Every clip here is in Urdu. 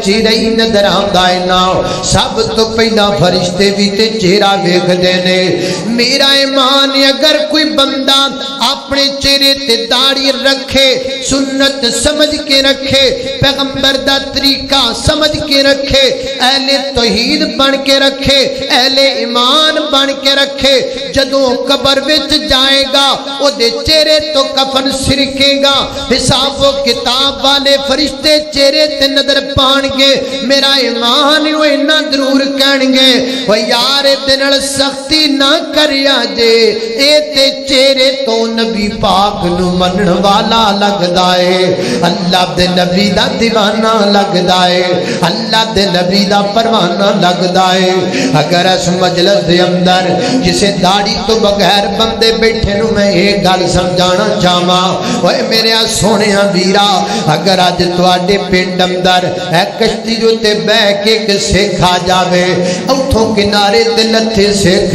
چہرہ ہی نظر آندا ہے نا سب تو پہلا فرشتے بھی تے چہرہ ویکھدے نے میرا ایمان ہے اگر کوئی بندہ اپنے چہرے تے داڑھی رکھے سنت سمجھ کے رکھے پیغمبر دا طریقہ سمجھ کے رکھے اہل توحید بن کے رکھے اہل ایمان بن کے رکھے جدوں قبر وچ جائے گا او دے چہرے تو کفن سرکے گا حساب و کتاب والے فرشتے چہرے تے نظر پان گے میرا ایمان او انہاں ضرور کہن گے او یار تے نال سختی نہ کریا جے اے تے چہرے تو نبی پاک نو منن والا لگدا ہے اللہ دے نبی دا دیوانہ لگدا ہے اللہ دے نبی دا پروانہ لگدا ہے اگر اس مجلس دے اندر کسے داڑھی تو بغیر بندے بیٹھے نو میں ایک گل سمجھانا چاہواں اوے میرے سونےاں ویرا اگر اج تواڈے پنڈ اندر اے کشتی جو تے بہ کے ایک سکھ آ جاوے اوتھوں کنارے تے لتھے سکھ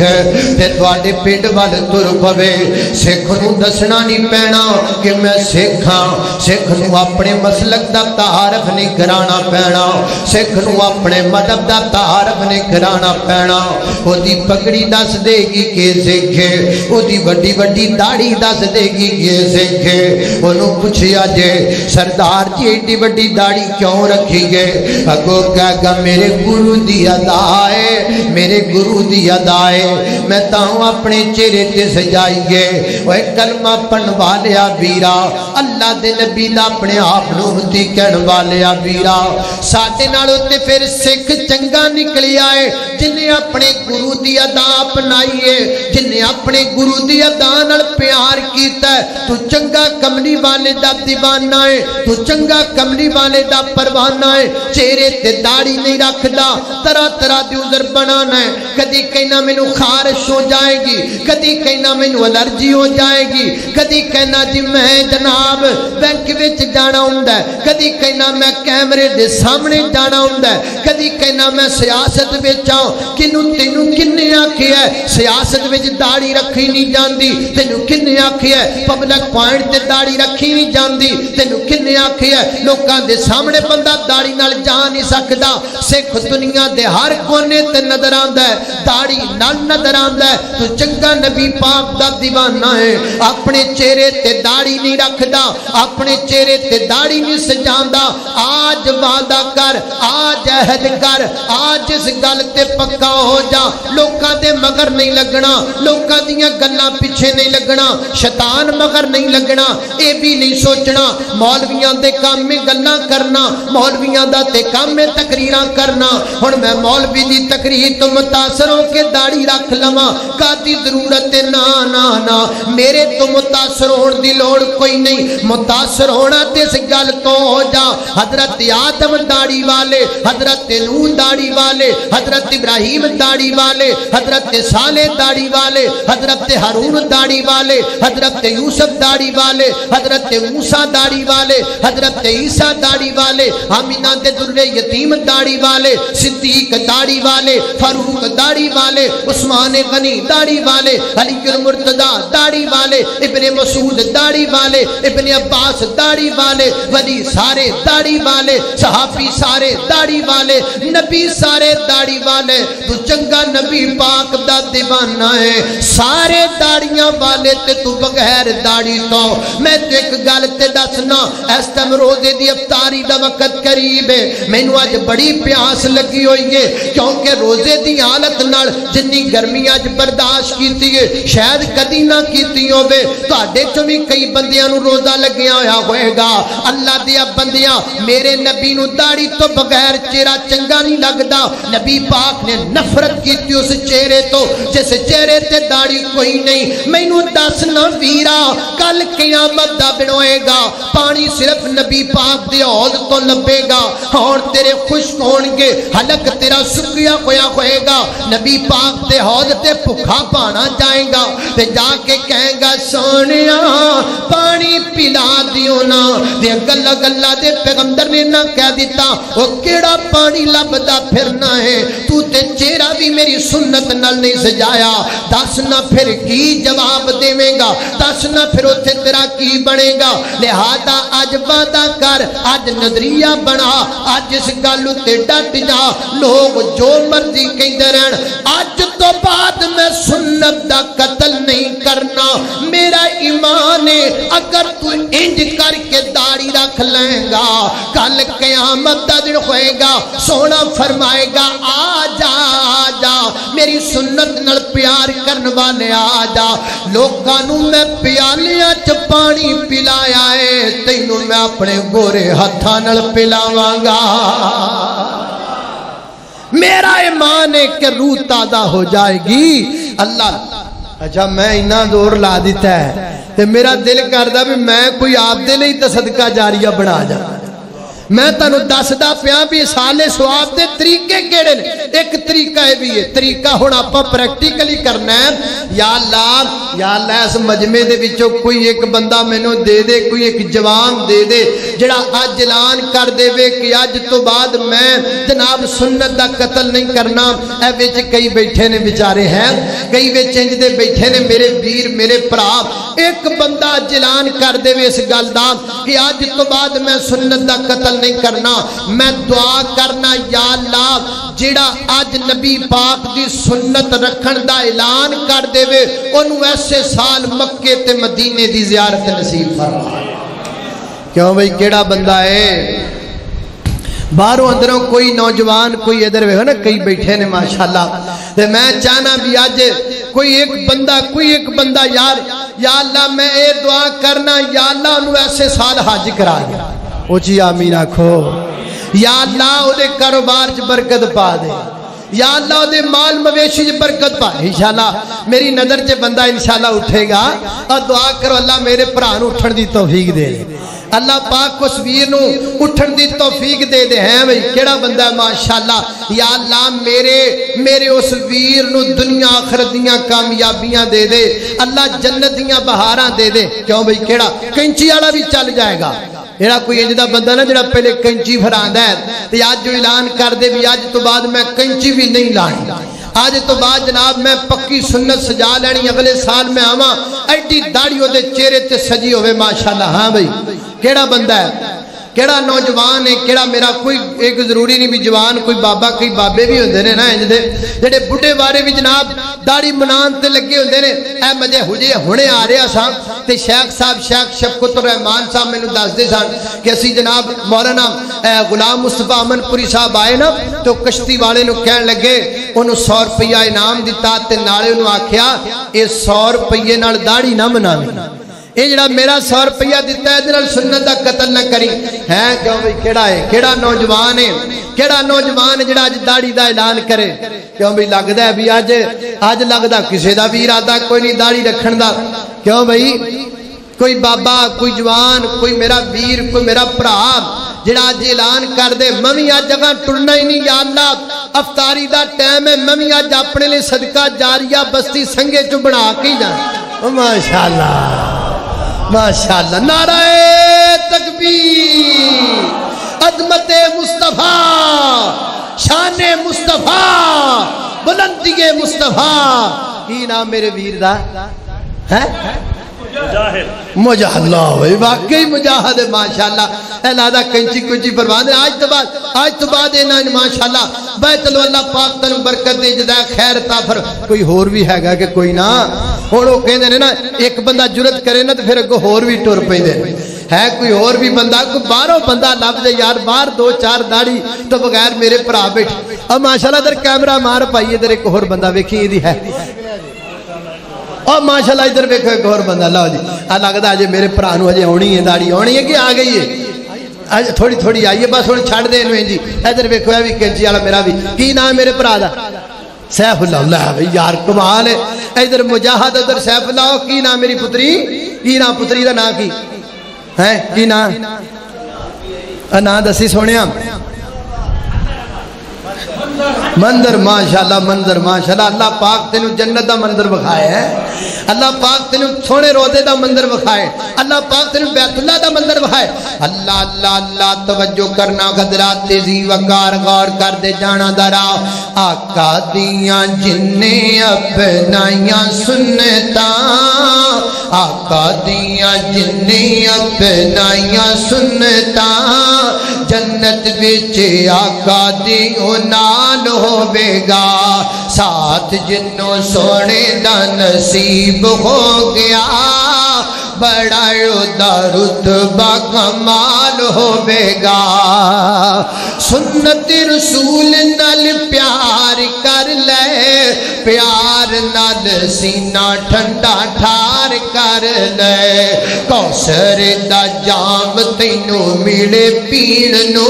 تے تواڈے پنڈ ول تر پوے سکھ نو دسنا نہیں پینا کہ میں سکھ ہاں سکھ نو اپنے مسلک دا تعارف نہیں کرانا پینا سکھ نو اپنے مذہب دا تعارف نہیں کرانا پینا او دی پگڑی دس دے گی کہ سکھ ہے او دی وڈی وڈی داڑھی دس دے گی کہ سکھ ہے انہوں پوچھیا جے سردار جی ایڈی وڈی داڑھی کیوں رکھی گئے اگو کہہ گا میرے گرو دی ادا ہے میرے گرو دی ادا ہے میں تاہوں اپنے چہرے تے سجائی گئے وہ کلمہ پڑھن والیا ویرا اللہ دے نبی دا اپنے آپ نو ہتی کہن والیا ویرا ساڈے نالوں تے پھر سکھ چنگا نکلی آئے جنہیں اپنے گرو دی ادا اپنائی ہے جنہیں اپنے گرو دی ادا نال پیار کیتا ہے تو چنگا کملی والے دا دیوانہ ہے تو چنگا کملی والے دا پروانہ ہے چہرے تے داڑھی نہیں رکھدا طرح طرح دی عذر بنانا ہے کدی کہنا مینوں خارش ہو جائے گی کدی کہنا مینوں الرجی ہو جائے گی کدی کہنا جی میں جناب بینک وچ جانا ہوندا ہے کدی کہنا میں کیمرے دے سامنے جانا ہوندا ہے کدی کہنا میں سیاست وچ آ کینوں تینوں کنے آکھیا ہے سیاست وچ داڑھی رکھی نہیں جاندی تینوں کنے آکھیا ہے پبلک پوائنٹ تے داڑھی رکھی نہیں جاندی تینوں کنے آکھیا ہے لوکاں دے سامنے بندہ داڑھی نال جا نہیں سکدا سکھ دنیا دے ہر کونے تے نظر آندا ہے داڑھی نال نظر آندا ہے تو چنگا نبی پاک دا دیوانہ ہے اپنے چہرے تے داڑھی نہیں رکھدا اپنے چہرے تے داڑھی نہیں سجاندا آج وعدہ کر آج عہد کر آج اس گل تے پکا ہو جا لوکاں دے مگر نہیں لگنا لوکاں دیاں گلاں پیچھے نہیں لگنا شیطان مگر نہیں لگنا اے بھی نہیں سوچنا مولویاں دے کام میں گلاں کرنا مولویاں دا تے کام میں تقریراں کرنا ہن میں مولوی دی تقریر تو متاثر ہو کے داڑھی رکھ لواں کادی ضرورت نا نا نا میرے تو متاثر ہون دی لوڑ کوئی نہیں متاثر ہونا تے اس گل تو ہو جا حضرت آدم داڑھی والے حضرت نوح داڑھی والے حضرت ابراہیم داڑھی والے حضرت صالح داڑھی والے حضرت ہارون داڑھی والے حضرت یوسف داڑھی والے حضرت موسیٰ داڑھی والے حضرت عیسیٰ داڑھی والے آمینہ دے در یتیم داڑھی والے صدیق داڑھی والے فاروق داڑھی والے عثمان غنی داڑھی والے علی المرتضی داڑھی والے ابن مسعود داڑھی والے ابن عباس داڑھی والے ولی سارے داڑھی والے صحابی سارے داڑھی والے نبی سارے داڑھی والے تو چنگا نبی پاک دا دیوانہ ہے سارے داڑیاں والے تے تو بغیر داڑھی تو میں تو ایک گل تے دسنا اس ٹائم روزے دی افطاری دا وقت قریب ہے مینوں اج بڑی پیاس لگی ہوئی ہے کیونکہ روزے دی حالت نال جنی گرمی اج برداشت کیتی ہے شاید کدی نہ کیتی ہوے تواڈے چوں بھی کئی بندیاں نوں روزہ لگیا ہویا ہوئے گا اللہ دیا بندیاں میرے نبی نوں داڑھی تو بغیر چہرہ چنگا نہیں لگدا نبی پاک نے نفرت کیتی اس چہرے تو جس چہرے تے داڑھی کوئی نہیں مینوں دس نہ ویرا کل قیامت دا دن ہوئے گا پانی صرف نبی پاک دے حوض تو لبے گا اور تیرے خشک ہون گے حلق تیرا سکیا ہویا ہوئے گا نبی پاک دے حوض تے بھکھا پانا جائے گا تے جا کے کہیں گا سونیا پانی پلا دی نہیں ہونا تے گلا گلا دے پیغمبر نے نہ کہہ دیتا او کیڑا پانی لبدا پھرنا ہے تو تے چہرہ بھی میری سنت نال نہیں سجایا دس نہ پھر کی جواب دیویں گا دس نہ پھر اوتھے تیرا کی بنے گا لہذا اج وعدہ کر اج نظریہ بنا اج اس گل تے ڈٹ جا لوگ جو مرضی کہندے رہن اج تو بعد میں سنت دا قتل نہیں کرنا میرا ایمان ہے اگر تو انج کر کے داڑھی رکھ لیں گا کل قیامت دا دن ہوئے گا سونا فرمائے گا آ جا میری سنت نال پیار کرن والے آ جا لوکاں نوں میں پیالیاں چ پانی پلایا ہے تینوں میں اپنے گورے ہتھاں نال پلاواں گا میرا ایمان ہے کہ روح تازہ ہو جائے گی اللہ اچھا میں اتنا زور لا دیتا ہے تے میرا دل کردا بھی میں کوئی آپ دے لئی تے صدقہ جاریہ بنا جا میں تانوں دسدا پیا بھی سال ثواب دے طریقے کیڑے نے ایک طریقہ ہے بھی ہے طریقہ ہن آپا پریکٹیکلی کرنا ہے یا اللہ اس مجمع دے وچوں کوئی ایک بندہ مینوں دے دے کوئی ایک جوان دے دے جڑا اج اعلان کر دے وے کہ اج تو بعد میں جناب سنت دا قتل نہیں کرنا اے وچ کئی بیٹھے نے بیچارے ہیں کئی وچ انج دے بیٹھے نے میرے ویر میرے بھرا ایک بندہ اعلان کر دے وے اس گل دا کہ اج تو بعد میں سنت دا قتل نہیں کرنا میں دعا کرنا یا اللہ جڑا آج نبی پاک دی سنت رکھن دا اعلان کر دے وے انہوں ایسے سال مکے تے مدینے دی زیارت نصیب فرما کیوں بھئی کیڑا بندہ ہے باہروں اندروں کوئی نوجوان کوئی ادھر ہوئے نا کئی بیٹھے نے ماشاءاللہ تے میں چاہنا بھی آج کوئی ایک بندہ یا اللہ میں اے دعا کرنا یا اللہ انہوں ایسے سال حج کرا گیا اوچی آمین آکھو یا اللہ او دے کاروبار چ برکت پا دے یا اللہ او دے مال مویشی چ برکت پا انشاءاللہ میری نظر چ بندہ انشاءاللہ اٹھے گا اور دعا کرو اللہ میرے بھرا نوں اٹھن دی توفیق دے اللہ پاک اس ویر نوں اٹھن دی توفیق دے دے ہیں بھئی کیڑا بندہ ہے ماشاءاللہ یا اللہ میرے اس ویر نوں دنیا آخرت دیاں کامیابیاں دے دے اللہ جنت دیاں بہاراں دے دے کیوں بھئی کیڑا کینچی والا بھی چل جائے گا جڑا کوئی انجدہ بندہ نا جڑا پہلے کنچی پھراندا ہے تے آج جو اعلان کر دے بھی آج تو بعد میں کنچی بھی نہیں لانی آج تو بعد جناب میں پکی سنت سجا لینی اگلے سال میں آواں ایڈی داڑھی دے چہرے تے سجی ہوئے ماشاءاللہ ہاں بھئی کیڑا بندہ ہے کیڑا نوجوان ہے کیڑا میرا کوئی ایک ضروری نہیں بھی جوان کوئی بابا کوئی بابے بھی ہوندے نے نا انج دے جڑے بڈھے بارے بھی جناب داڑھی منان تے لگے ہوندے نے اے مجھے ہنے آ رہا سا تے شیخ صاحب شیخ شفقت الرحمان صاحب مینوں دس دے سن کہ اسی جناب مولانا غلام مصطفی امن پوری صاحب آئے نا تو کشتی والے نوں کہن لگے انہوں 100 روپیہ انعام دتا تے نالے انہوں آکھیا اے 100 روپیے نال داڑھی نہ مناویں یہ جڑا میرا 100 روپیہ دیتا ہے دنال سنت دا قتل نہ کری ہے کیوں بھئی کیڑا ہے کیڑا نوجوان جڑا آج داڑھی دا اعلان کرے کیوں بھئی لگدا ہے بھی آج لگدا کسے دا بھی ارادہ کوئی نہیں داڑھی رکھن دا کیوں بھئی کوئی بابا کوئی جوان کوئی میرا ویر کوئی میرا بھرا جڑا آج اعلان کر دے ممی آج جگہ ٹرنا ہی نہیں یا اللہ افطاری دا ٹائم ہے ممی آج اپنے لئے صدقہ جاریہ بستی سنگے چو بنا کے جائیں ماشاءاللہ ماشاءاللہ نعرہ تکبیر عظمت مصطفیٰ شان مصطفیٰ بلندی مصطفیٰ کی نام میرے ویر دا ہے مجاہد اللہ واقعی مجاہد ہے ماشاءاللہ اہلادہ کنچی کنچی پروان آج تو بعد انہاں ماشاءاللہ بیت اللہ پاک تنو برکت دے جدہ خیر تافر کوئی ہور بھی ہے گا کہ کوئی نا ہوڑو کہنے نے نا ایک بندہ جرت کرے نا تو پھر اگو ہور بھی ٹور پہ دے ہے کوئی اور بھی بندہ کوئی باروں بندہ لب دے یار بار 2-4 داڑھی تو بغیر میرے پرا بیٹھ اب ماشاءاللہ در کیمرہ مار پائیے در ایک اور بندہ ویکھی یہ دی ہے اور ماشاءاللہ ادھر ویکھو ایک اور بندہ لاؤ جی لگتا ہے میرے پرانو ہجے ہونی ہے داڑھی ہونی ہے کہ آ گئی ہے تھوڑی تھوڑی آئیے بس ہوں چھڑ دے انویں جی ادھر ویکھو ہے بھی کنچی والا میرا بھی کی نام میرے بھرا دا سیف اللہ اللہ بھائی یار کمال ہے ادھر مجاہد ادھر سیف اللہ کی نام میری پتری کی نام پتری دا نام کی ہے کی نام نام دسی سونے منظر ماشاءاللہ منظر ماشاءاللہ اللہ پاک تینوں جنت دا منظر بکھایا ہے اللہ پاک تینوں سونے روزے دا منظر بکھائے، اللہ پاک تینوں بیت اللہ دا منظر بکھائے۔ اللہ اللہ اللہ توجہ کرنا حضرات، تیزی وقار غور کر دے جانا درا۔ آقا دیاں جننے اپنائیاں سنتا، آقا دیاں جننے اپنائیاں سنتا، جنت وچ آقا دیوں نال ہوے گا، ساتھ جنوں سونے دا نصیب ہو گیا، بڑا دا رتبہ کمال ہوے گا۔ سنت رسول نال پیار کر لے، پیار نال سینہ ٹھنڈا ٹھار کر لے، کوثر دا جام تینوں ملے پین نو،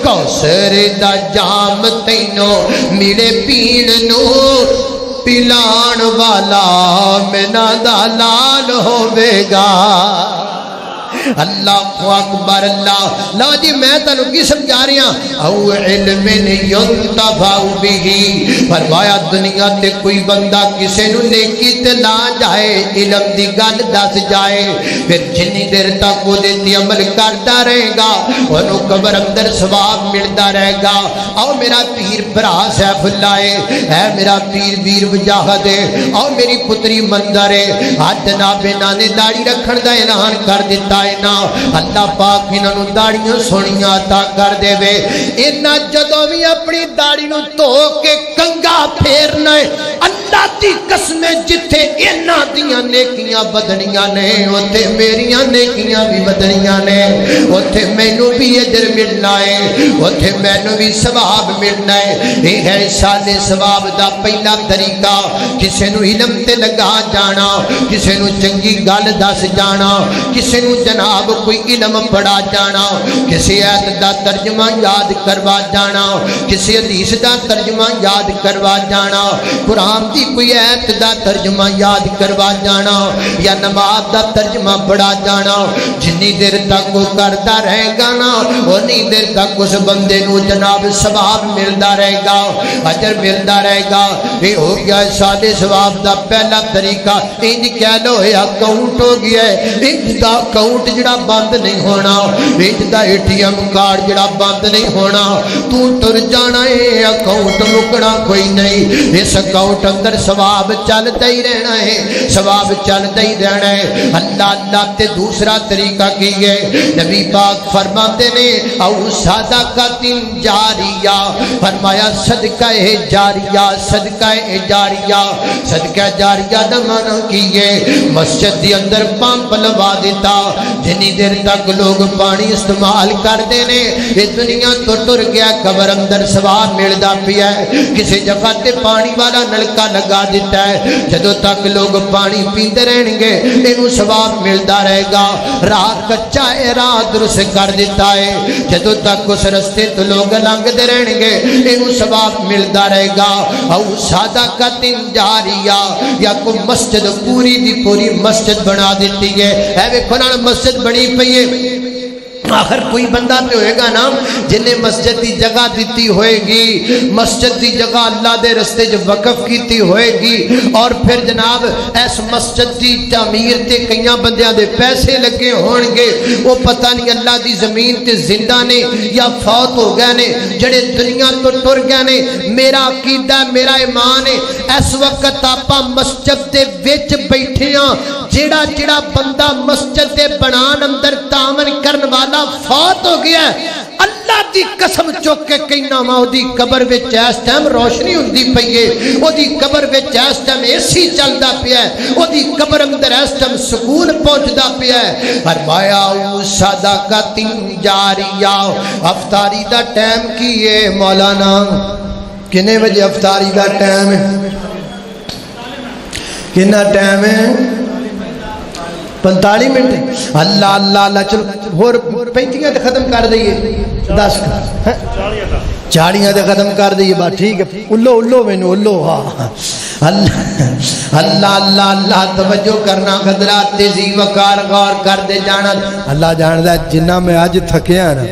کوثر دا جام تینوں ملے پین نو، پلان والا مینا دا لال ہوے گا۔ اللہ اکبر اللہ۔ لو جی میں تنو کی سمجھا رہی ہوں، او علم ینتفع بہ، فرمایا دنیا تے کوئی بندہ کسے نو نیکی تے لا جائے، علم دی گل دس جائے، پھر جنی دیر تک وہ دیتی عمل کرتا رہے گا، انہوں قبر اندر ثواب ملتا رہے گا۔ او میرا پیر برا سیف اللہ ہے، اے میرا پیر ویر وجاہد ہے، او میری پتری منظر ہے، آج جناب نے داڑھی رکھن دا اعلان کر دیتا ہے نا، اللہ پاک انہوں داڑیوں سونیاں عطا کر دے وے۔ انہاں جدوں بھی اپنی داڑھی نو دھو کے کنگا پھیرنا ہے، اللہ دی قسم جتھے انہاں دیاں نیکیاں بدنیاں نے، اوتھے میریاں نیکیاں بھی بدنیاں نے، اوتھے مینوں بھی اجر ملنا ہے، اوتھے مینوں بھی ثواب ملنا ہے۔ یہ ہے سال ثواب دا پہلا طریقہ، کسے نو علم تے لگا جانا، کسے نو چنگی گل دس جانا، کسے نو جناب کوئی علم پڑھا جانا، کسی آیت دا ترجمہ یاد کروا جانا، کسی حدیث دا ترجمہ یاد کروا جانا، قرآن دی کوئی آیت دا ترجمہ یاد کروا جانا، یا نماز دا ترجمہ پڑھا جانا۔ جنی دیر تک وہ کرتا رہے گا نا، انی دیر تک اس بندے نو جناب ثواب ملتا رہے گا، اجر ملتا رہے گا۔ یہ ہو گیا سادے ثواب دا پہلا طریقہ۔ انج کہہ لو یہ اکاؤنٹ ہو گیا ہے، انج دا اکاؤنٹ جڑا بند نہیں ہونا، انج دا ATM کارڈ جڑا بند نہیں ہونا، تو تر جانا ہے، اکاؤنٹ مکنا کوئی نہیں، اس اکاؤنٹ اندر ثواب چلتا ہی رہنا ہے، ثواب چلتا ہی رہنا ہے۔ اللہ اللہ تے دوسرا طریقہ کی ہے، نبی پاک فرماتے نے او صدقۃ جاریہ، فرمایا صدقہ جاریہ، صدقہ جاریہ، صدقہ جاریہ دا معنی کی ہے مسجد دی اندر پمپ لوا دیتا، جنی دیر تک لوگ پانی استعمال کرتے ہیں، یہ دنیا تو ٹر گیا، قبر اندر ثواب ملتا پیا ہے۔ کسی جگہ تے پانی والا نلکا لگا دیتا ہے، جدوں تک لوگ پانی پیندے رہیں گے اینوں ثواب ملتا رہے گا۔ راہ کچا ہے، راہ درست کر دیتا ہے، جدوں تک اس رستے تو لوگ لنگتے رہیں گے اینوں ثواب ملتا رہے گا۔ او صدقۃ جاریہ، یا کوئی مسجد پوری دی پوری مسجد بنا دیتی ہے، اے ویکھو نا مسجد بنی پئی ہے، آخر کوئی بندہ پہ ہوئے گا نا جنہیں مسجد دی جگہ دیتی ہوئے گی، مسجد دی جگہ اللہ دے رستے جو وقف کیتی ہوئے گی، اور پھر جناب اس مسجد دی تعمیر تے کئیاں بندیاں دے پیسے لگے ہونگے، وہ پتہ نہیں اللہ دی زمین تے زندہ نے یا فوت ہو گئے نے، جڑے دنیا تو ٹر گئے نے۔ میرا عقیدہ میرا ایمان ہے، اس وقت آپا مسجد دے وچ بیٹھے ہاں، جڑا جڑا بندہ مسجد دے بنان اندر تعاون کرن والا فوت ہو گیا ہے، اللہ دی قسم چوک کے کہنا وا دی قبر وچ اس ٹائم روشنی ہوندی پئی ہے، او دی قبر وچ اس ٹائم AC چلدا پیا ہے، او دی قبر اندر اس ٹائم سکون پہنچدا پیا ہے۔ فرمایا او صدقۃ جاریہ۔ افطاری دا ٹائم کی ہے مولانا؟ کنے بجے افطاری دا ٹائم ہے؟ کنا ٹائم ہے؟ 45 منٹ۔ اللہ اللہ اللہ، چلو اور 35 تے ختم کر دئیے، 10 40 تے ختم کر دئیے، بات ٹھیک ہے۔ الو مینو الو، ہاں اللہ اللہ اللہ اللہ، توجہ کرنا حضرات، تیزی وقار غور کر دے جانا۔ اللہ جاندا ہے جنہ میں اج تھکیا نا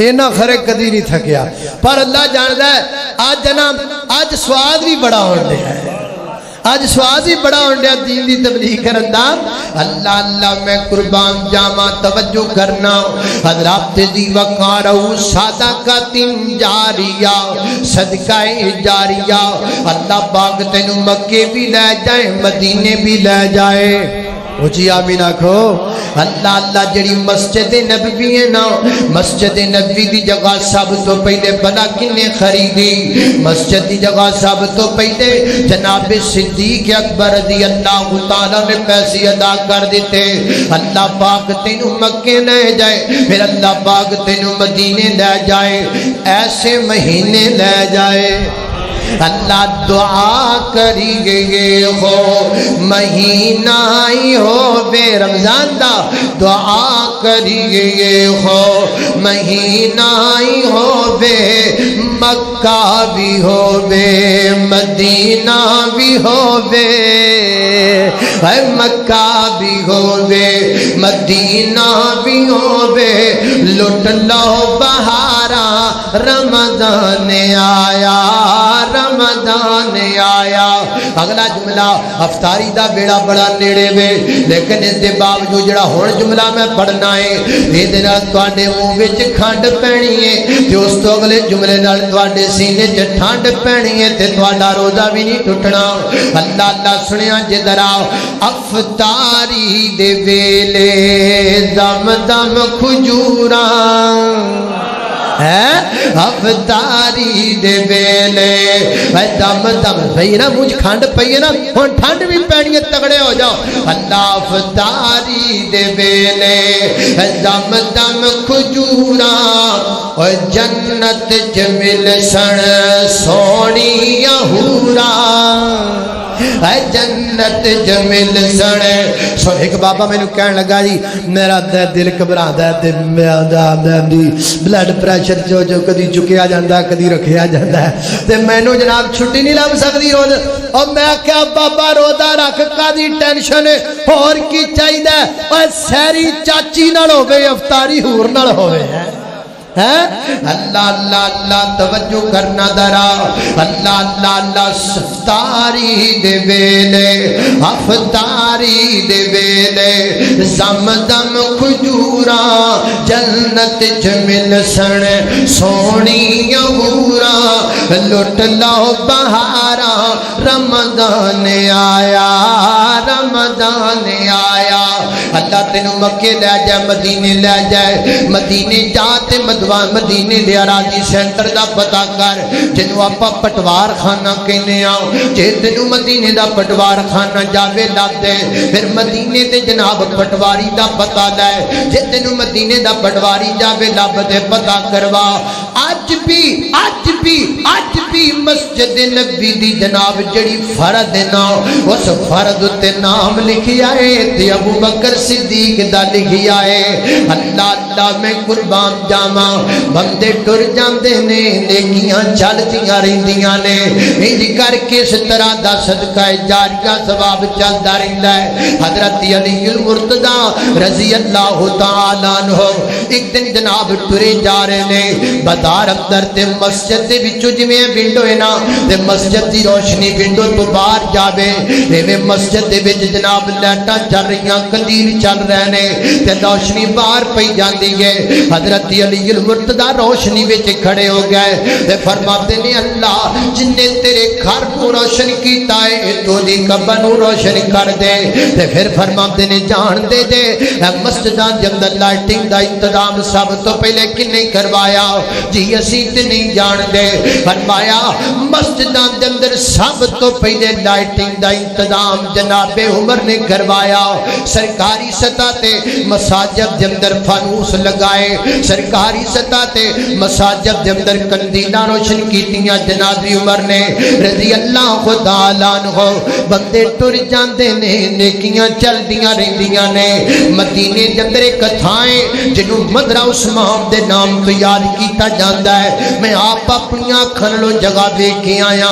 اینا خرے کدی نہیں تھکیا، پر اللہ جاندا ہے آج جناب آج سواد بھی بڑا ہوندے ہے، اج سواز ہی بڑا ہونڈیا دین دی تبلیغ کرنا اللہ اللہ میں قربان جاما توجہ کرنا حضرات دی وقارو صدقۃ جاریہ صدقہ جاریہ اللہ پاک تینوں مکے بھی لے جائے مدینے بھی لے جائے اچھی آمین آکھو اللہ اللہ جڑی مسجد نبوی ہے نا مسجد نبوی دی جگہ سب تو پہلے بنا کنے خریدی مسجد دی جگہ سب تو پہلے جناب صدیق اکبر رضی اللہ تعالیٰ نے پیسے ادا کر دیتے اللہ پاک تینوں مکے لے جائے پھر اللہ پاک تینوں مدینے لے جائے ایسے مہینے لے جائے اللہ دعا کریے ہو مہینہ ہی ہو بے رمضان دا دعا کریے ہو مہینہ ہی ہو بے مکہ بھی ہو بے مدینہ بھی ہو بے مکہ بھی ہو بے مدینہ بھی ہو بے لٹ لو بہارا رمضان آیا رمضان آیا اگلا جملہ افطاری دا بیڑا بڑا نیڑے وے لیکن اس دے باوجود جڑا ہون جملہ میں پڑھنا ہے یہ دینا تواڈے منہ وچ کھنڈ پینی ہے تے اس تو اگلے جملے نال تواڈے سینے تے ٹھنڈ پینی ہے تے تواڈا روزہ بھی نہیں ٹوٹنا اللہ اللہ سنیا جے ذرا افطاری دے ویلے دم دم کھجوراں افطاری دے ویلے دم دم بھئی نا مجھ کھانڈ پئیے نا ہون ٹھنڈ بھی پینی ہے تگڑے ہو جاؤ اللہ افطاری دے ویلے دم دم کھجورا اور جنت جمل سن سونی یہورا اے جنت جمل سنے سو ایک بابا میں نے کہنے لگا جی میرا دل گھبرا دے میرا بلڈ پریشر جو کدی چکیا جاتا ہے کدی رکھیا جاتا ہے تے میں نے جناب چھٹی نہیں لگ سکتی روز اور میں کیا بابا روزہ رکھ کدی ٹینشن اور کی چاہیے اور سیری چاچی نال ہوے افطاری ہور نال ہوے اللہ اللہ اللہ توجہ کرنا درا اللہ اللہ اللہ افطاری دے ویلے افطاری دے ویلے زم دم کھجورا جنت جمل سن سونی یہورا لٹ لو بہارا رمضان آیا رمضان آیا اللہ تینوں مکے لے جائے مدینے لے جائے مدینے جاتے مدینے لیا راجی سینٹر دا پتا کر جنو آپا پٹوار خانہ کہنے آؤ جے تینوں مدینے دا پٹوار خانہ جاوے لگ دے پھر مدینے دے جناب پٹواری دا پتا لے جے تینوں مدینے دا پٹواری جاوے لگ دے پتا کروا آج بھی مسجد نبی دی جناب جڑی فرد نا اس فرد تے نام لکھی آئے تے ابو بکر صدیق دا لکھی آئے اللہ اللہ میں قربان جاما بندے ٹر جاندے نے نیکیاں چلدیاں رہندیاں نے انج کر کے اس طرح دا صدقہ جاریہ ثواب چلدا رہندا ہے حضرت علی المرتضی رضی اللہ تعالی عنہ ایک دن جناب ٹرے جا رہے نے بدار اندر تے مسجد دے وچوں جویں ونڈو ہے نا تے مسجد دی روشنی ونڈو تو باہر جاوے ایویں مسجد دے وچ جناب لائٹاں چل رہیاں کندیل چل رہے نے تے روشنی باہر پئی جاندی ہے حضرت علی المرتضی روشنی وچ کھڑے ہو گئے تے فرماتے نے اللہ جن نے تیرے گھر کو روشن کیتا ہے تو دی قبر نو روشن کر دے تے پھر فرماتے نے جان دے دے مسجداں دے اندر لائٹنگ دا انتظام سب تو پہلے کنے کروایا جی اسی تے نہیں جان دے فرمایا مسجداں دے اندر سب تو پہلے لائٹنگ دا انتظام جناب عمر نے کروایا سرکاری سطح تے مساجد دے اندر فانوس لگائے سرکاری سطح تے مساجد دے اندر کندیلاں روشن کیتیاں جناب عمر نے رضی اللہ تعالی عنہ بندے ٹر جاندے نے نیکیاں چلدیاں رہندیاں نے مدینے دے اندر ایک تھائیں جنوں مدرہ عثمان دے نام تو یاد کیتا جاتا ہے. میں آپ اپنی اکھاں نال جگہ دیکھ کے آیا.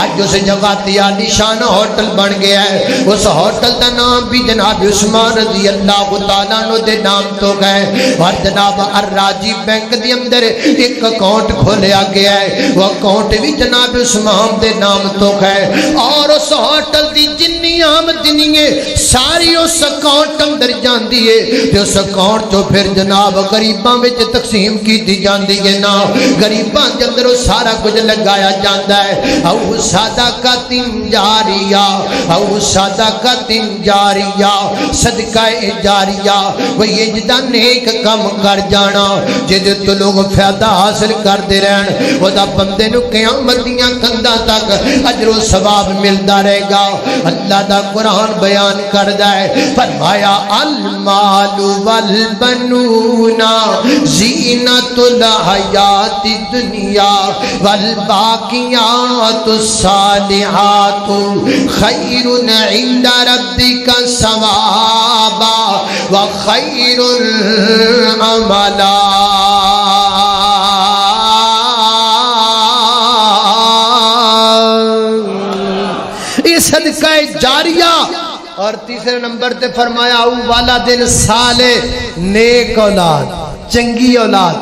اج اس جگہ تے عالی شان ہوٹل بن گیا ہے. اس ہوٹل دا نام بھی جناب عثمان رضی اللہ تعالیٰ عنہ دے نام تو گئے. اور جناب الراجی بینک دے اندر ایک اکاؤنٹ کھولیا گیا ہے. وہ اکاؤنٹ بھی جناب عثمان دے نام تو گئے. اور اس ہوٹل دی جنی آمدنی ہے ساری اس اکاؤنٹ اندر جاندی ہے. تے اس اکاؤنٹ تو پھر جناب غریباں وچ تقسیم کیتی جاندی ہے. نا غریباں دے اندر سارا کچھ لگایا جاندا ہے. او صدقۃ جاریہ او صدقۃ جاریہ صدقہ جاریہ. وہ یہ جدا نیک کم کر جانا جدے تو لوگ فائدہ حاصل کرتے رہن وہ دا بندے نو قیامت دیاں کنداں تک اجر و ثواب ملتا رہے گا. اللہ دا قرآن بیان کردا ہے فرمایا المال والبنون زینت الحیات الدنیا والباقیات الصالحات خیر عند ربک ثوابا وخیر عملا. صدقہ جاریہ. اور تیسرے نمبر تے فرمایا او والدین صالح نیک اولاد چنگی اولاد.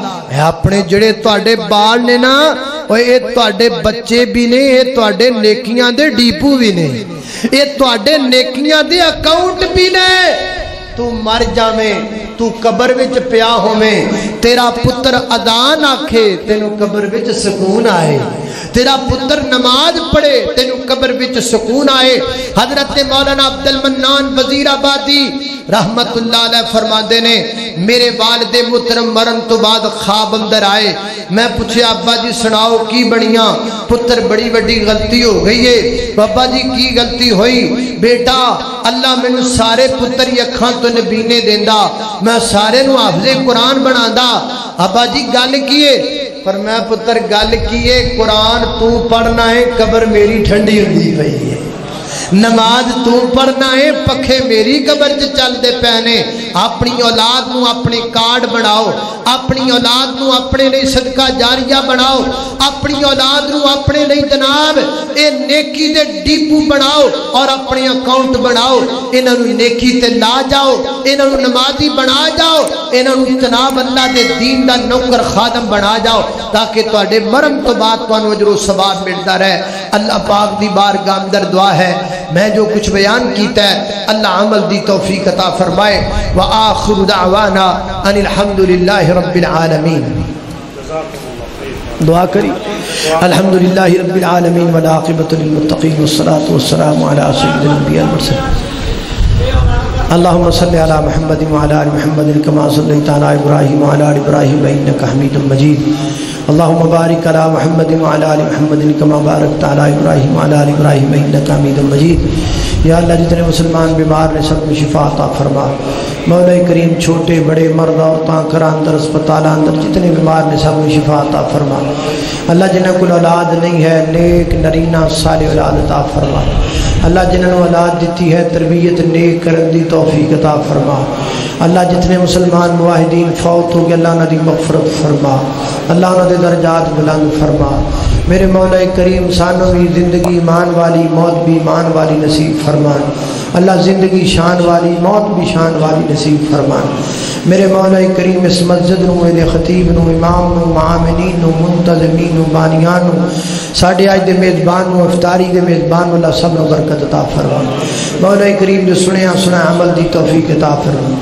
اپنے جڑے تواڈے بال نے نا اے تواڈے بچے بھی نے اے تواڈے نیکیاں دے ڈیپو بھی نے اے تواڈے نیکیاں دے اکاؤنٹ بھی نے. تو مر جاویں تو قبر وچ پیا ہوویں تیرا پتر اذان آکھے تینوں قبر وچ سکون آئے. تیرا پتر نماز پڑھے تینوں قبر وچ سکون آئے. حضرت مولانا عبد المنان وزیر آبادی رحمت اللہ علیہ فرماندے نے میرے والد محترم مرن تو بعد خواب اندر آئے. میں پوچھے ابا جی سناؤ کی بڑیاں؟ پتر بڑی بڑی غلطی ہو گئی ہے. بابا جی کی غلطی ہوئی؟ بیٹا اللہ مینوں سارے پتر ہی اکھاں تو نبی نے دیندا میں سارے نو حافظ قرآن بنادا. ابا جی گل کیے؟ پر میں پتر گل کیے قرآن تو پڑھنا ہے قبر میری ٹھنڈی ہوندی پئی ہے. نماز تو پڑھنا ہے پکھے میری قبر چ چلتے پینے. اپنی اولاد نو اپنے کارڈ بناؤ. اپنی اولاد نو اپنے لئی صدقہ جاریہ بناؤ. اپنی اولاد نو اپنے لئی جناب اے نیکی دے ڈیپو بناؤ اور اپنے اکاؤنٹ بناؤ. انہاں نو نیکی تے لا جاؤ. انہاں نو نمازی بنا جاؤ. انہاں نو جناب اللہ دے دین دا نوکر خادم بنا جاؤ تاکہ تواڈے مرن تو بعد تانوں اجر و ثواب ملتا رہے. اللہ پاک دی بارگاہ اندر دعا ہے میں جو کچھ بیان کیتا ہے اللہ عمل دی توفیق عطا فرمائے. وآخر دعوانا ان الحمدللہ رب العالمین. دعا کری. الحمدللہ رب العالمین والعاقبۃ للمتقین والصلاة والسلام علی سید الانبیاء والمرسلین. اللهم صل على محمد وعلى ال محمد كما صليت على ابراهيم وعلى ال ابراهيم انك حميد مجيد. اللهم بارك على محمد وعلى ال محمد كما باركت على ابراهيم وعلى ال ابراهيم انك حميد مجيد. یا اللہ جتنے مسلمان بیمار نے سب کو شفا عطا فرما. مولا کریم چھوٹے بڑے مرد عورتاں گھر اندر اسپتال اندر جتنے بیمار نے سب کو شفا عطا فرما. اللہ جنہاں کو اولاد نہیں ہے نیک نرینہ صالح اولاد عطا فرما. اللہ جنہاں کو اولاد دیتی ہے تربیت نیک کرن دی توفیق عطا فرما. اللہ جتنے مسلمان موحدین فوت ہو گئے اللہ انہاں دی مغفرت فرما. اللہ انہاں دے درجات بلند فرما. میرے مولا کریم سانوں بھی زندگی ایمان والی موت بھی ایمان والی نصیب فرمان. اللہ زندگی شان والی موت بھی شان والی نصیب فرمان. میرے مولا کریم اس مسجد نو میرے خطیب نو امام نو معاملین نو منتظمین نو بانیان نو ساڑھے آج دے میزبان نو افطاری دے میزبان اللہ سب نو برکت عطا فرمان. مولا کریم جو سنیا عمل دی توفیق عطا فرمان.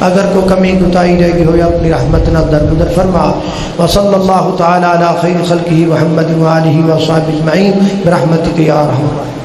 اگر کو کمی کوتاہی رہ گئی ہو یا اپنی رحمت نہ درگزر فرما. وصلی اللہ تعالی علی خیر خلقہ محمد وآلہ وصحبہ اجمعین برحمتک یا ارحم الراحمین.